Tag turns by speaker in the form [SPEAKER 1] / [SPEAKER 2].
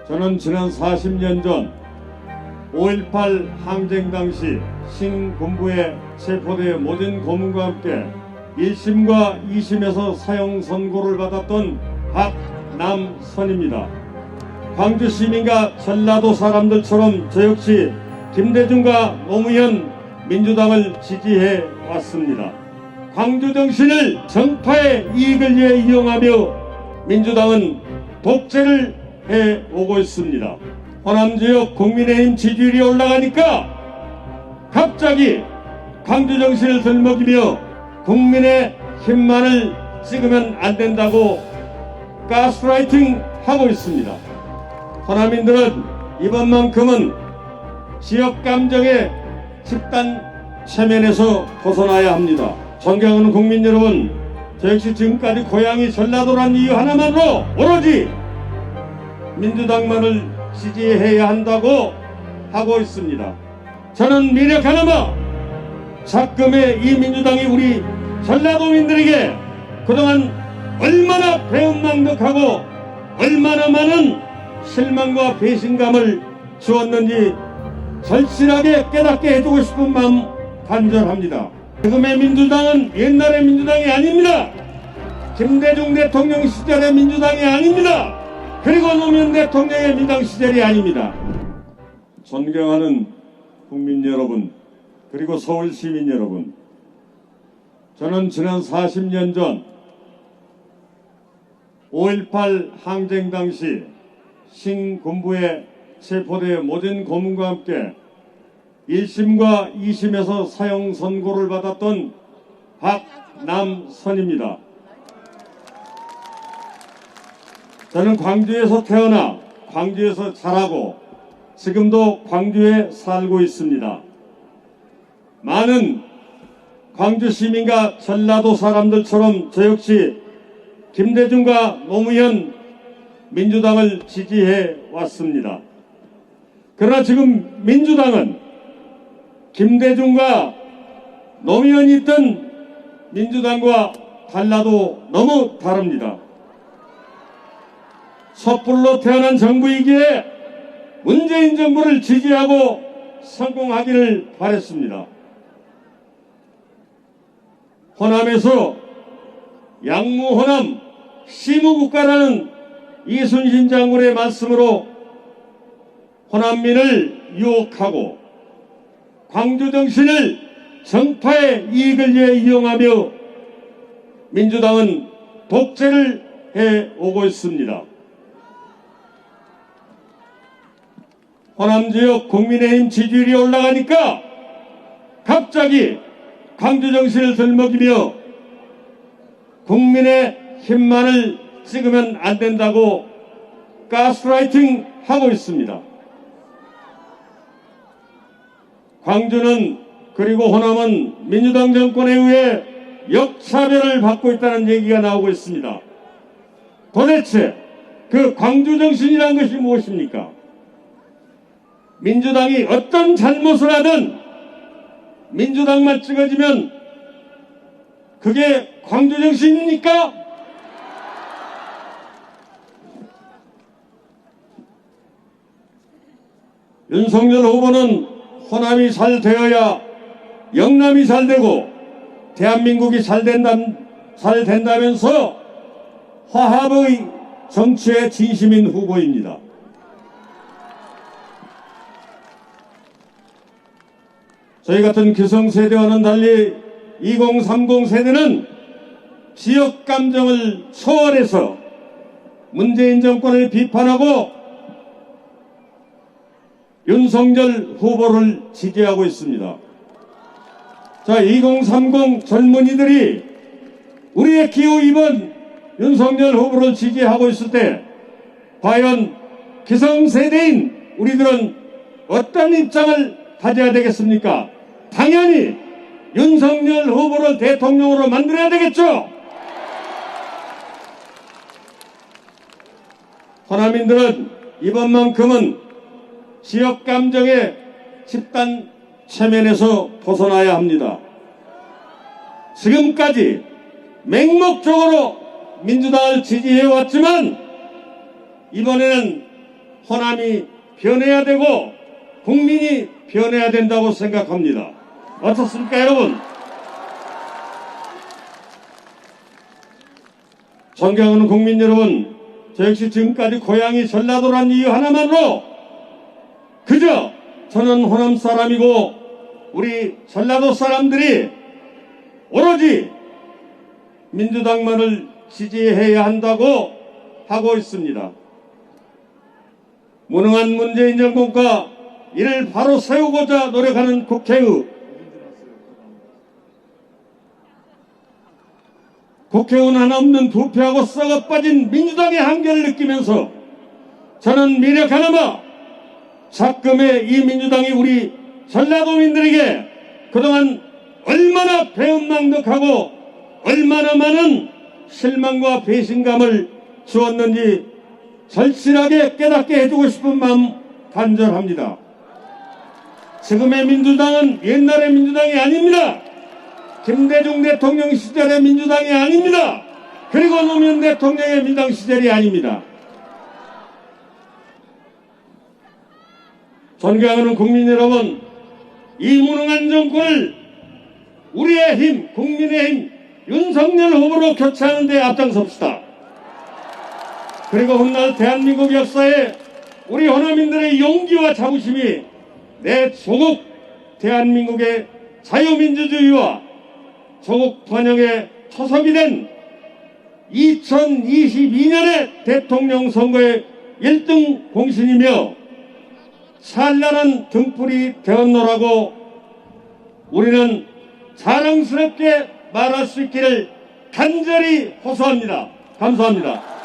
[SPEAKER 1] 저는 지난 40년 전 5.18 항쟁 당시 신군부에 체포된 모든 고문과 함께 1심과 2심에서 사형 선고를 받았던 박남선입니다. 광주 시민과 전라도 사람들처럼 저 역시 김대중과 노무현 민주당을 지지해 왔습니다. 광주 정신을 정파의 이익을 위해 이용하며 민주당은 독재를 해오고 있습니다. 호남 지역 국민의힘 지지율이 올라가니까 갑자기 광주 정신을 들먹이며 국민의 힘만을 찍으면 안 된다고 가스라이팅 하고 있습니다. 호남인들은 이번만큼은 지역 감정의 집단 체면에서 벗어나야 합니다. 존경하는 국민 여러분, 저 역시 지금까지 고향이 전라도란 이유 하나만으로 오로지 민주당만을 지지해야 한다고 하고 있습니다. 저는 미력 하나마 작금의 이 민주당이 우리 전라도민들에게 그동안 얼마나 배은망덕하고 얼마나 많은 실망과 배신감을 주었는지 절실하게 깨닫게 해주고 싶은 마음 간절합니다. 지금의 민주당은 옛날의 민주당이 아닙니다. 김대중 대통령 시절의 민주당이 아닙니다. 그리고 노무현 대통령의 민당 시절이 아닙니다. 존경하는 국민 여러분, 그리고 서울 시민 여러분, 저는 지난 40년 전 5.18 항쟁 당시 신군부에 체포된 모든 고문과 함께 1심과 2심에서 사형 선고를 받았던 박남선입니다. 저는 광주에서 태어나 광주에서 자라고 지금도 광주에 살고 있습니다. 많은 광주 시민과 전라도 사람들처럼 저 역시 김대중과 노무현 민주당을 지지해 왔습니다. 그러나 지금 민주당은 김대중과 노무현이 있던 민주당과 달라도 너무 다릅니다. 섣불로 태어난 정부이기에 문재인 정부를 지지하고 성공하기를 바랬습니다. 호남에서 양무호남 시무국가라는 이순신 장군의 말씀으로 호남민을 유혹하고 광주 정신을 정파의 이익을 위해 이용하며 민주당은 독재를 해오고 있습니다. 호남 지역 국민의힘 지지율이 올라가니까 갑자기 광주 정신을 들먹이며 국민의 힘만을 찍으면 안 된다고 가스라이팅 하고 있습니다. 광주는 그리고 호남은 민주당 정권에 의해 역차별을 받고 있다는 얘기가 나오고 있습니다. 도대체 그 광주 정신이란 것이 무엇입니까? 민주당이 어떤 잘못을 하든 민주당만 찍어지면 그게 광주 정신입니까? 윤석열 후보는 호남이 잘 되어야 영남이 잘 되고 대한민국이 잘 된다면서 화합의 정치에 진심인 후보입니다. 저희 같은 기성세대와는 달리 2030 세대는 지역 감정을 초월해서 문재인 정권을 비판하고 윤석열 후보를 지지하고 있습니다. 자, 2030 젊은이들이 우리의 기호 2번 윤석열 후보를 지지하고 있을 때 과연 기성세대인 우리들은 어떤 입장을 가져야 되겠습니까? 당연히 윤석열 후보를 대통령으로 만들어야 되겠죠. 호남인들은 이번만큼은 지역 감정의 집단 체면에서 벗어나야 합니다. 지금까지 맹목적으로 민주당을 지지해왔지만 이번에는 호남이 변해야 되고 국민이 변해야 된다고 생각합니다. 어떻습니까, 여러분? 존경하는 국민 여러분, 저 역시 지금까지 고향이 전라도란 이유 하나만으로 그저 저는 호남 사람이고 우리 전라도 사람들이 오로지 민주당만을 지지해야 한다고 하고 있습니다. 무능한 문재인 정권과 이를 바로 세우고자 노력하는 국회의원 하나 없는 부패하고 썩어빠진 민주당의 한계를 느끼면서 저는 미력 하나마 작금의 이 민주당이 우리 전라도민들에게 그동안 얼마나 배은망덕하고 얼마나 많은 실망과 배신감을 주었는지 절실하게 깨닫게 해주고 싶은 마음 간절합니다. 지금의 민주당은 옛날의 민주당이 아닙니다. 김대중 대통령 시절의 민주당이 아닙니다. 그리고 노무현 대통령의 민주당 시절이 아닙니다. 존경하는 국민 여러분, 이 무능한 정권을 우리의 힘, 국민의 힘, 윤석열 후보로 교체하는 데 앞장섭시다. 그리고 훗날 대한민국 역사에 우리 호남인들의 용기와 자부심이 내 조국 대한민국의 자유민주주의와 조국 번영의 초석이 된 2022년의 대통령 선거의 1등 공신이며 찬란한 등불이 되었노라고 우리는 자랑스럽게 말할 수 있기를 간절히 호소합니다. 감사합니다.